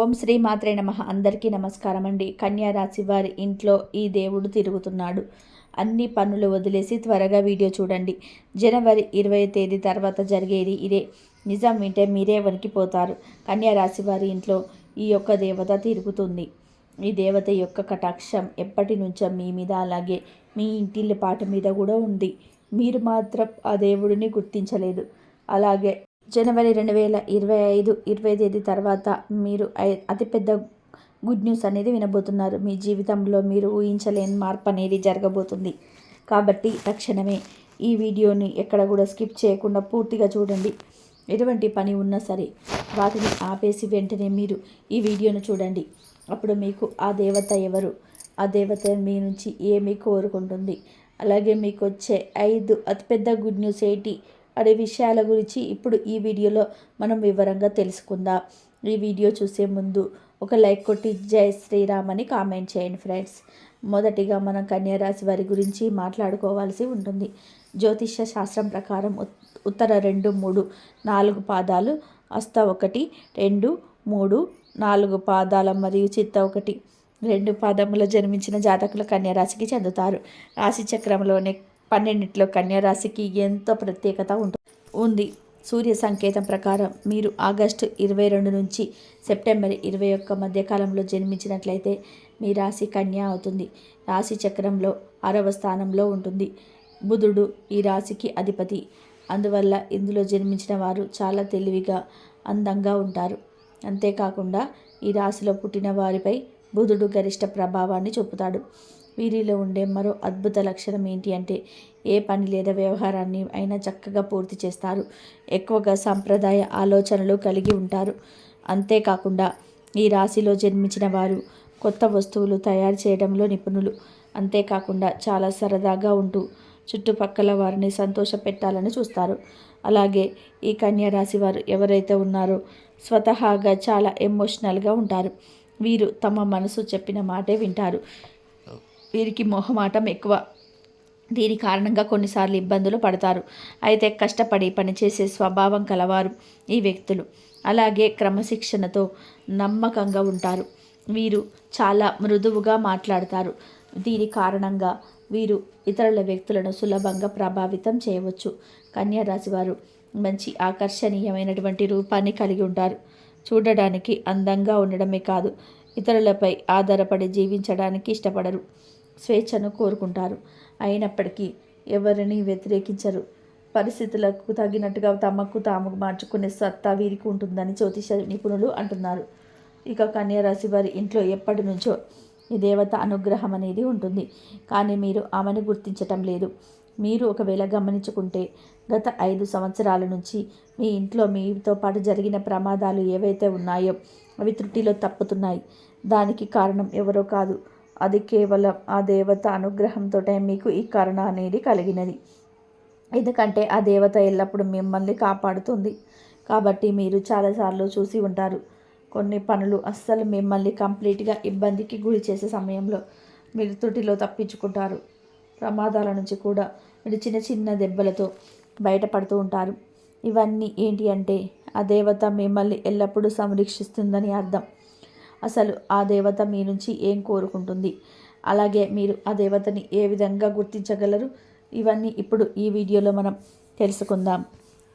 ఓం శ్రీ మాత్రే నమః. అందరికీ నమస్కారం అండి. కన్యా రాశి వారి ఇంట్లో ఈ దేవుడు తిరుగుతున్నాడు. అన్ని పనులు వదిలేసి త్వరగా వీడియో చూడండి. జనవరి 20 తేదీ తర్వాత జరిగేది ఇదే. నిజం వింటే మీరే వణికిపోతారు. కన్యా రాశి వారి ఇంట్లో ఈ యొక్క దేవత తిరుగుతుంది. ఈ దేవత యొక్క కటాక్షం ఎప్పటి నుంచో మీ మీద, అలాగే మీ ఇంటిల్లి పాట మీద కూడా ఉంది. మీరు మాత్రం ఆ దేవుడిని గుర్తించలేదు. అలాగే జనవరి 2025 20 తేదీ తర్వాత మీరు అతిపెద్ద గుడ్ న్యూస్ అనేది వినబోతున్నారు. మీ జీవితంలో మీరు ఊహించలేని మార్పు అనేది జరగబోతుంది. కాబట్టి తక్షణమే ఈ వీడియోని ఎక్కడ కూడా స్కిప్ చేయకుండా పూర్తిగా చూడండి. ఎటువంటి పని ఉన్నా సరే వాటిని ఆపేసి వెంటనే మీరు ఈ వీడియోను చూడండి. అప్పుడు మీకు ఆ దేవత ఎవరు, ఆ దేవత మీ నుంచి ఏమి కోరుకుంటుంది, అలాగే మీకు వచ్చే 5 అతిపెద్ద గుడ్ న్యూస్ ఏంటి అనే విషయాల గురించి ఇప్పుడు ఈ వీడియోలో మనం వివరంగా తెలుసుకుందాం. ఈ వీడియో చూసే ముందు ఒక లైక్ కొట్టి జై శ్రీరామ్ అని కామెంట్ చేయండి ఫ్రెండ్స్. మొదటిగా మనం కన్యా రాశి వారి గురించి మాట్లాడుకోవాల్సి ఉంటుంది. జ్యోతిష్య శాస్త్రం ప్రకారం ఉత్తర 2, 3, 4 పాదాలు, హస్త 1, 2, 3, 4 పాదాల మరియు చిత్త 1, 2 పాదముల జన్మించిన జాతకులు కన్యా రాశికి చెందుతారు. రాశి చక్రంలోనే 12 కన్యా రాశికి ఎంతో ప్రత్యేకత ఉంది. సూర్య సంకేతం ప్రకారం మీరు ఆగస్టు 22 నుంచి సెప్టెంబర్ 21 మధ్యకాలంలో జన్మించినట్లయితే మీ రాశి కన్యా అవుతుంది. రాశి చక్రంలో 6వ స్థానంలో ఉంటుంది. బుధుడు ఈ రాశికి అధిపతి. అందువల్ల ఇందులో జన్మించిన వారు చాలా తెలివిగా, అందంగా ఉంటారు. అంతేకాకుండా ఈ రాశిలో పుట్టిన వారిపై బుధుడు గరిష్ట ప్రభావాన్ని చూపుతాడు. వీరిలో ఉండే మరో అద్భుత లక్షణం ఏంటి అంటే ఏ పని లేదా వ్యవహారాన్ని అయినా చక్కగా పూర్తి చేస్తారు. ఎక్కువగా సాంప్రదాయ ఆలోచనలు కలిగి ఉంటారు. అంతేకాకుండా ఈ రాశిలో జన్మించిన వారు కొత్త వస్తువులు తయారు చేయడంలో నిపుణులు. అంతేకాకుండా చాలా సరదాగా ఉంటూ చుట్టుపక్కల వారిని సంతోషపెట్టాలని చూస్తారు. అలాగే ఈ కన్యా రాశి వారు ఎవరైతే ఉన్నారో స్వతహాగా చాలా ఎమోషనల్గా ఉంటారు. వీరు తమ మనసు చెప్పిన మాటే వింటారు. వీరికి మొహమాటం ఎక్కువ. దీని కారణంగా కొన్నిసార్లు ఇబ్బందులు పడతారు. అయితే కష్టపడి పనిచేసే స్వభావం కలవారు ఈ వ్యక్తులు. అలాగే క్రమశిక్షణతో నమ్మకంగా ఉంటారు. వీరు చాలా మృదువుగా మాట్లాడతారు. దీని కారణంగా వీరు ఇతరుల వ్యక్తులను సులభంగా ప్రభావితం చేయవచ్చు. కన్యా రాశి వారు మంచి ఆకర్షణీయమైనటువంటి రూపాన్ని కలిగి ఉంటారు. చూడడానికి అందంగా ఉండడమే కాదు, ఇతరులపై ఆధారపడి జీవించడానికి ఇష్టపడరు. స్వేచ్ఛను కోరుకుంటారు. అయినప్పటికీ ఎవరిని వ్యతిరేకించరు. పరిస్థితులకు తగినట్టుగా తమకు తాము మార్చుకునే సత్తా వీరికి ఉంటుందని జ్యోతిష నిపుణులు అంటున్నారు. ఇక కన్యా రాశి వారి ఇంట్లో ఎప్పటి నుంచో ఈ దేవత అనుగ్రహం అనేది ఉంటుంది. కానీ మీరు ఆమెను గుర్తించటం లేదు. మీరు ఒకవేళ గమనించుకుంటే గత 5 సంవత్సరాల నుంచి మీ ఇంట్లో మీతో పాటు జరిగిన ప్రమాదాలు ఏవైతే ఉన్నాయో అవి త్రుటిలో తప్పుతున్నాయి. దానికి కారణం ఎవరో కాదు, అది కేవలం ఆ దేవత అనుగ్రహంతోటే మీకు ఈ కరుణ అనేది కలిగినది. ఎందుకంటే ఆ దేవత ఎల్లప్పుడూ మిమ్మల్ని కాపాడుతుంది. కాబట్టి మీరు చాలాసార్లు చూసి ఉంటారు, కొన్ని పనులు అస్సలు మిమ్మల్ని కంప్లీట్గా ఇబ్బందికి గురి చేసే సమయంలో మీరు త్రుటిలో తప్పించుకుంటారు. ప్రమాదాల నుంచి కూడా మీరు చిన్న చిన్న దెబ్బలతో బయటపడుతూ ఉంటారు. ఇవన్నీ ఏంటి అంటే ఆ దేవత మిమ్మల్ని ఎల్లప్పుడూ సంరక్షిస్తుందని అర్థం. అసలు ఆ దేవత మీ నుంచి ఏం కోరుకుంటుంది, అలాగే మీరు ఆ దేవతని ఏ విధంగా గుర్తించగలరు, ఇవన్నీ ఇప్పుడు ఈ వీడియోలో మనం తెలుసుకుందాం.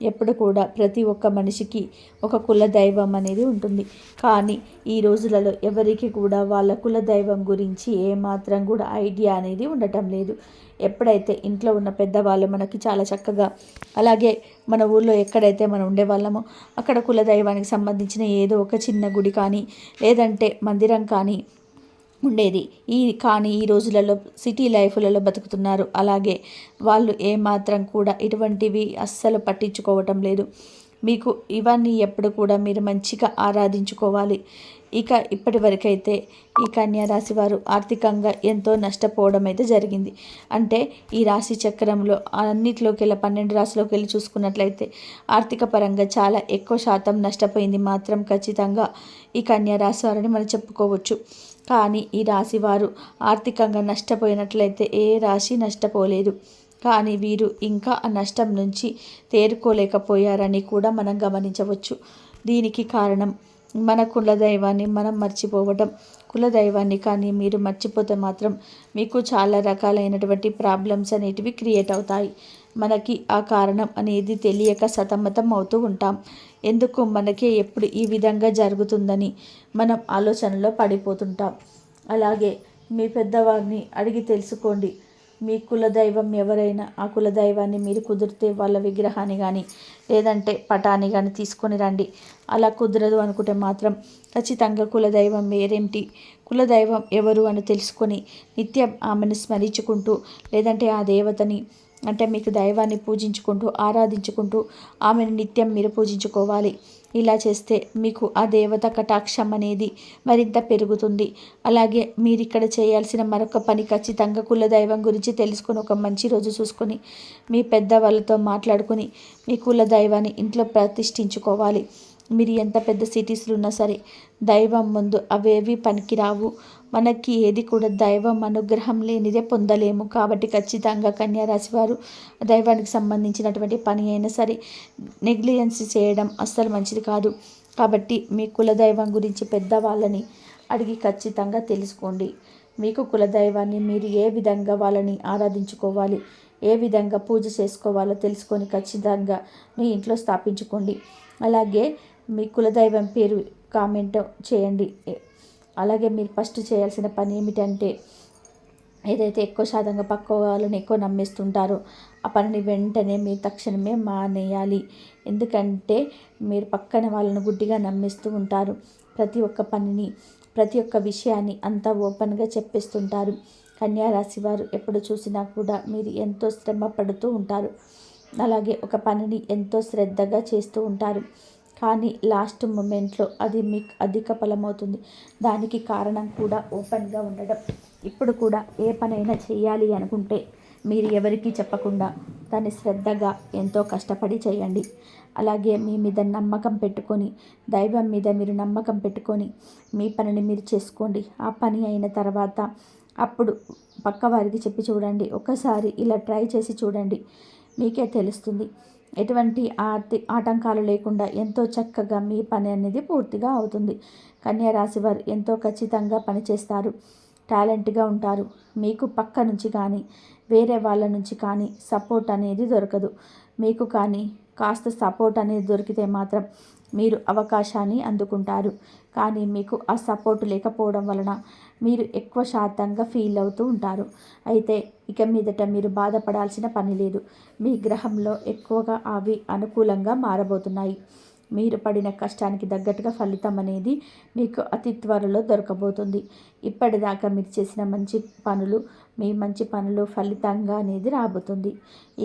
ఎప్పుడు కూడా ప్రతి ఒక్క మనిషికి ఒక కుల దైవం అనేది ఉంటుంది. కానీ ఈ రోజులలో ఎవరికి కూడా వాళ్ళ కుల దైవం గురించి ఏమాత్రం కూడా ఐడియా అనేది ఉండటం లేదు. ఎప్పుడైతే ఇంట్లో ఉన్న పెద్దవాళ్ళు మనకి చాలా చక్కగా, అలాగే మన ఊళ్ళో ఎక్కడైతే మనం ఉండేవాళ్ళమో అక్కడ కుల దైవానికి సంబంధించిన ఏదో ఒక చిన్న గుడి కానీ లేదంటే మందిరం కానీ ఉండేది. కానీ ఈ రోజులలో సిటీ లైఫ్లలో బతుకుతున్నారు. అలాగే వాళ్ళు ఏమాత్రం కూడా ఇటువంటివి అస్సలు పట్టించుకోవటం లేదు. మీకు ఇవన్నీ ఎప్పుడు కూడా మీరు మంచిగా ఆరాధించుకోవాలి. ఇక ఇప్పటి వరకైతే ఈ కన్యా రాశి వారు ఆర్థికంగా ఎంతో నష్టపోవడం అయితే జరిగింది. అంటే ఈ రాశి చక్రంలో అన్నిట్లోకి వెళ్ళి 12 రాశిలోకి వెళ్ళి చూసుకున్నట్లయితే ఆర్థిక పరంగా చాలా ఎక్కువ శాతం నష్టపోయింది మాత్రం ఖచ్చితంగా ఈ కన్యా రాశి వారని మనం చెప్పుకోవచ్చు. కానీ ఈ రాశి వారు ఆర్థికంగా నష్టపోయినట్లయితే ఏ రాశి నష్టపోలేదు. కానీ వీరు ఇంకా ఆ నష్టం నుంచి తేరుకోలేకపోయారని కూడా మనం గమనించవచ్చు. దీనికి కారణం మన కులదైవాన్ని మనం మర్చిపోవటం, కులదైవాన్ని కానీ మీరు మర్చిపోతే మాత్రం మీకు చాలా రకాలైనటువంటి ప్రాబ్లమ్స్ అనేటివి క్రియేట్ అవుతాయి. మనకి ఆ కారణం అనేది తెలియక సతమతం అవుతూ ఉంటాం. ఎందుకు మనకే ఎప్పుడు ఈ విధంగా జరుగుతుందని మనం ఆలోచనలో పడిపోతుంటాం. అలాగే మీ పెద్దవారిని అడిగి తెలుసుకోండి. మీ కులదైవం ఎవరైనా ఆ కులదైవాన్ని మీరు కుదిరితే వాళ్ళ విగ్రహాన్ని కానీ లేదంటే పటాన్ని కానీ తీసుకొని రండి. అలా కుదరదు అనుకుంటే మాత్రం ఖచ్చితంగా కులదైవం వేరేంటి, కులదైవం ఎవరు అని తెలుసుకొని నిత్యం ఆమెను స్మరించుకుంటూ లేదంటే ఆ దేవతని అంటే మీకు దైవాన్ని పూజించుకుంటూ ఆరాధించుకుంటూ ఆమెను నిత్యం మీరు పూజించుకోవాలి. ఇలా చేస్తే మీకు ఆ దేవత కటాక్షం అనేది మరింత పెరుగుతుంది. అలాగే మీరు ఇక్కడ చేయాల్సిన మరొక పని ఖచ్చితంగా కులదైవం గురించి తెలుసుకొని ఒక మంచి రోజు చూసుకొని మీ పెద్దవాళ్ళతో మాట్లాడుకొని మీ కులదైవాన్ని ఇంట్లో ప్రతిష్ఠించుకోవాలి. మీరు ఎంత పెద్ద సిటీస్లో ఉన్నా సరే దైవం ముందు అవేవి పనికిరావు. మనకి ఏది కూడా దైవం అనుగ్రహం లేనిదే పొందలేము. కాబట్టి ఖచ్చితంగా కన్యా రాశి వారు దైవానికి సంబంధించినటువంటి పని అయినా సరే నెగ్లిజెన్స్ చేయడం అస్సలు మంచిది కాదు. కాబట్టి మీ కులదైవం గురించి పెద్దవాళ్ళని అడిగి ఖచ్చితంగా తెలుసుకోండి. మీకు కులదైవాన్ని మీరు ఏ విధంగా వాళ్ళని ఆరాధించుకోవాలి, ఏ విధంగా పూజ చేసుకోవాలో తెలుసుకొని ఖచ్చితంగా మీ ఇంట్లో స్థాపించుకోండి. అలాగే మీ కులదైవం పేరు కామెంట్ చేయండి. అలాగే మీరు ఫస్ట్ చేయాల్సిన పని ఏమిటంటే ఏదైతే ఎక్కువ శాతంగా పక్క వాళ్ళని ఎక్కువ నమ్మిస్తుంటారో ఆ పనిని వెంటనే మీరు తక్షణమే మానేయాలి. ఎందుకంటే మీరు పక్కన వాళ్ళను గుడ్డిగా నమ్మిస్తూ ఉంటారు. ప్రతి ఒక్క పనిని ప్రతి ఒక్క విషయాన్ని అంతా ఓపెన్గా చెప్పేస్తుంటారు. కన్యా రాశి వారు ఎప్పుడు చూసినా కూడా మీరు ఎంతో శ్రమ పడుతూ ఉంటారు. అలాగే ఒక పనిని ఎంతో శ్రద్ధగా చేస్తూ ఉంటారు. కానీ లాస్ట్ మూమెంట్లో అది మీకు అధిక ఫలమవుతుంది. దానికి కారణం కూడా ఓపెన్గా ఉండడం. ఇప్పుడు కూడా ఏ పనైనా చేయాలి అనుకుంటే మీరు ఎవరికీ చెప్పకుండా దాన్ని శ్రద్ధగా ఎంతో కష్టపడి చేయండి. అలాగే మీ మీద నమ్మకం పెట్టుకొని దైవం మీద మీరు నమ్మకం పెట్టుకొని మీ పనిని మీరు చేసుకోండి. ఆ పని అయిన తర్వాత అప్పుడు పక్క వారికి చెప్పి చూడండి. ఒకసారి ఇలా ట్రై చేసి చూడండి, మీకే తెలుస్తుంది. ఎటువంటి ఆటంకాలు లేకుండా ఎంతో చక్కగా మీ పని అనేది పూర్తిగా అవుతుంది. కన్యా రాశి వారు ఎంతో ఖచ్చితంగా పనిచేస్తారు, టాలెంట్గా ఉంటారు. మీకు పక్క నుంచి కానీ వేరే వాళ్ళ నుంచి కానీ సపోర్ట్ అనేది దొరకదు. మీకు కానీ కాస్త సపోర్ట్ అనేది దొరికితే మాత్రం మీరు అవకాశాన్ని అందుకుంటారు. కానీ మీకు ఆ సపోర్ట్ లేకపోవడం వలన మీరు ఎక్కువ శాతంగా ఫీల్ అవుతూ ఉంటారు. అయితే ఇక మీదట మీరు బాధపడాల్సిన పని లేదు. మీ గ్రహంలో ఎక్కువగా అవి అనుకూలంగా మారబోతున్నాయి. మీరు పడిన కష్టానికి తగ్గట్టుగా ఫలితం అనేది మీకు అతి త్వరలో దొరకబోతుంది. ఇప్పటిదాకా మీరు చేసిన మంచి పనులు మీ మంచి పనులు ఫలితంగా అనేది రాబోతుంది.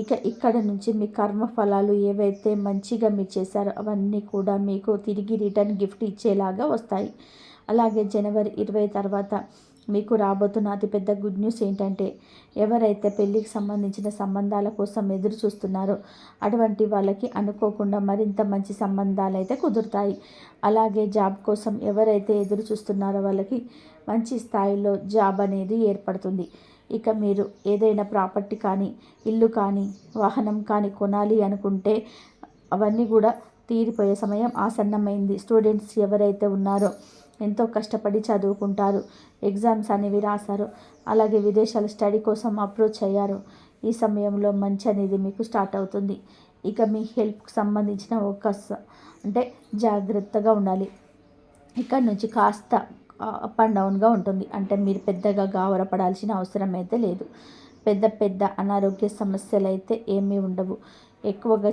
ఇక ఇక్కడ నుంచి మీ కర్మ ఫలాలు ఏవైతే మంచిగా మీరు చేశారో అవన్నీ కూడా మీకు తిరిగి రిటర్న్ గిఫ్ట్ ఇచ్చేలాగా వస్తాయి. అలాగే జనవరి 20 తర్వాత మీకు రాబోతున్న అతిపెద్ద గుడ్ న్యూస్ ఏంటంటే ఎవరైతే పెళ్ళికి సంబంధించిన సంబంధాల కోసం ఎదురు చూస్తున్నారో అటువంటి వాళ్ళకి అనుకోకుండా మరింత మంచి సంబంధాలు అయితే కుదురుతాయి. అలాగే జాబ్ కోసం ఎవరైతే ఎదురు చూస్తున్నారో వాళ్ళకి మంచి స్థాయిలో జాబ్ అనేది ఏర్పడుతుంది. ఇక మీరు ఏదైనా ప్రాపర్టీ కానీ ఇల్లు కానీ వాహనం కానీ కొనాలి అనుకుంటే అవన్నీ కూడా తీరిపోయే సమయం ఆసన్నమైంది. స్టూడెంట్స్ ఎవరైతే ఉన్నారో ఎంతో కష్టపడి చదువుకుంటారు, ఎగ్జామ్స్ అనేవి రాశారు, అలాగే విదేశాల స్టడీ కోసం అప్రోచ్ అయ్యారు. ఈ సమయంలో మంచి అనేది మీకు స్టార్ట్ అవుతుంది. ఇక మీ హెల్ప్కి సంబంధించిన అంటే జాగ్రత్తగా ఉండాలి. ఇక్కడ నుంచి కాస్త అప్ అండ్ డౌన్గా ఉంటుంది. అంటే మీరు పెద్దగా గాబరపడాల్సిన అవసరం అయితే లేదు. పెద్ద పెద్ద అనారోగ్య సమస్యలు అయితే ఏమీ ఉండవు. ఎక్కువగా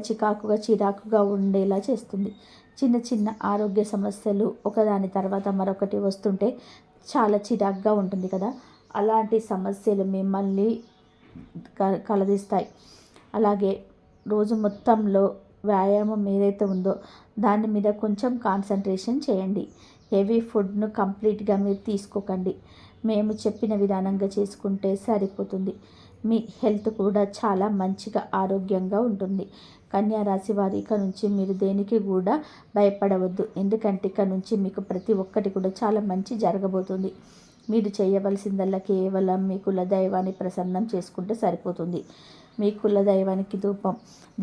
చిరాకుగా ఉండేలా చేస్తుంది. చిన్న చిన్న ఆరోగ్య సమస్యలు ఒకదాని తర్వాత మరొకటి వస్తుంటే చాలా చిరాకుగా ఉంటుంది కదా, అలాంటి సమస్యలు మిమ్మల్ని కలదిస్తాయి. అలాగే రోజు మొత్తంలో వ్యాయామం ఏదైతే ఉందో దాని మీద కొంచెం కాన్సన్ట్రేషన్ చేయండి. హెవీ ఫుడ్ను కంప్లీట్గా మీరు తీసుకోకండి. మేము చెప్పిన విధానంగా చేసుకుంటే సరిపోతుంది. మీ హెల్త్ కూడా చాలా మంచిగా ఆరోగ్యంగా ఉంటుంది. కన్యా రాశి వారి ఇక నుంచి మీరు దేనికి కూడా భయపడవద్దు. ఎందుకంటే ఇక నుంచి మీకు ప్రతి ఒక్కటి కూడా చాలా మంచి జరగబోతుంది. మీరు చేయవలసిందల్లా కేవలం మీ కులదైవాన్ని ప్రసన్నం చేసుకుంటే సరిపోతుంది. మీ కులదైవానికి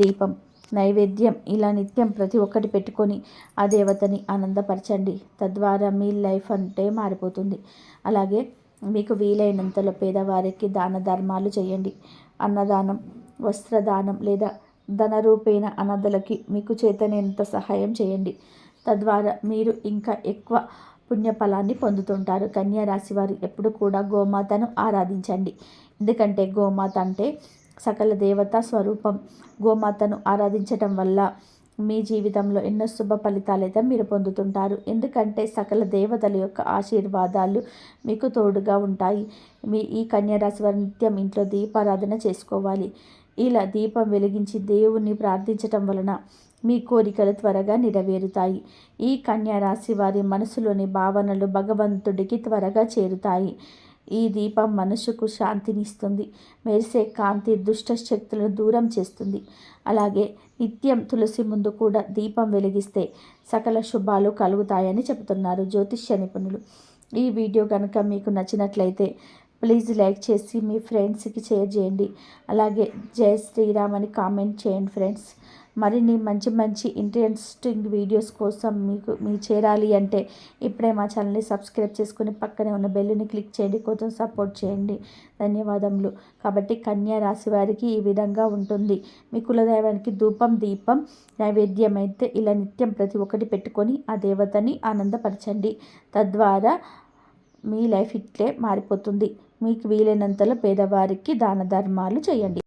దీపం నైవేద్యం ఇలా నిత్యం ప్రతి ఒక్కటి పెట్టుకొని ఆ దేవతని ఆనందపరచండి. తద్వారా మీ లైఫ్ అంటే మారిపోతుంది. అలాగే మీకు వీలైనంతలో పేదవారికి దాన ధర్మాలు చేయండి. అన్నదానం, వస్త్రదానం లేదా ధన రూపేణ అనాథలకి మీకు చేతనైనంత సహాయం చేయండి. తద్వారా మీరు ఇంకా ఎక్కువ పుణ్యఫలాన్ని పొందుతుంటారు. కన్యా రాశి వారు ఎప్పుడు కూడా గోమాతను ఆరాధించండి. ఎందుకంటే గోమాత అంటే సకల దేవతా స్వరూపం. గోమాతను ఆరాధించటం వల్ల మీ జీవితంలో ఎన్నో శుభ ఫలితాలైతే మీరు పొందుతుంటారు. ఎందుకంటే సకల దేవతల యొక్క ఆశీర్వాదాలు మీకు తోడుగా ఉంటాయి. ఈ కన్యా రాశి వారు నిత్యం ఇంట్లో దీపారాధన చేసుకోవాలి. ఇలా దీపం వెలిగించి దేవుణ్ణి ప్రార్థించటం వలన మీ కోరికలు త్వరగా నెరవేరుతాయి. ఈ కన్యా రాశి వారి మనసులోని భావనలు భగవంతుడికి త్వరగా చేరుతాయి. ఈ దీపం మనసుకు శాంతినిస్తుంది. మెరిసే కాంతి దుష్ట శక్తులను దూరం చేస్తుంది. అలాగే నిత్యం తులసి ముందు కూడా దీపం వెలిగిస్తే సకల శుభాలు కలుగుతాయని చెబుతున్నారు జ్యోతిష్య నిపుణులు. ఈ వీడియో కనుక మీకు నచ్చినట్లయితే ప్లీజ్ లైక్ చేసి మీ ఫ్రెండ్స్కి షేర్ చేయండి. అలాగే జై శ్రీరామ్ అని కామెంట్ చేయండి ఫ్రెండ్స్. మరిన్ని మంచి మంచి ఇంట్రెస్టింగ్ వీడియోస్ కోసం మీ చేరాలి అంటే ఇప్పుడే మా ఛానల్ని సబ్స్క్రైబ్ చేసుకుని పక్కనే ఉన్న బెల్లుని క్లిక్ చేయండి. కొంచెం సపోర్ట్ చేయండి. ధన్యవాదములు. కాబట్టి కన్యా రాశి వారికి ఈ విధంగా ఉంటుంది. మీ కులదైవానికి ధూపం దీపం నైవేద్యం అయితే ఇలా నిత్యం ప్రతి ఒక్కటి పెట్టుకొని ఆ దేవతని ఆనందపరచండి. తద్వారా మీ లైఫ్ ఇట్లే మారిపోతుంది. మీకు వీలైనంతలో పేదవారికి దాన ధర్మాలు చేయండి.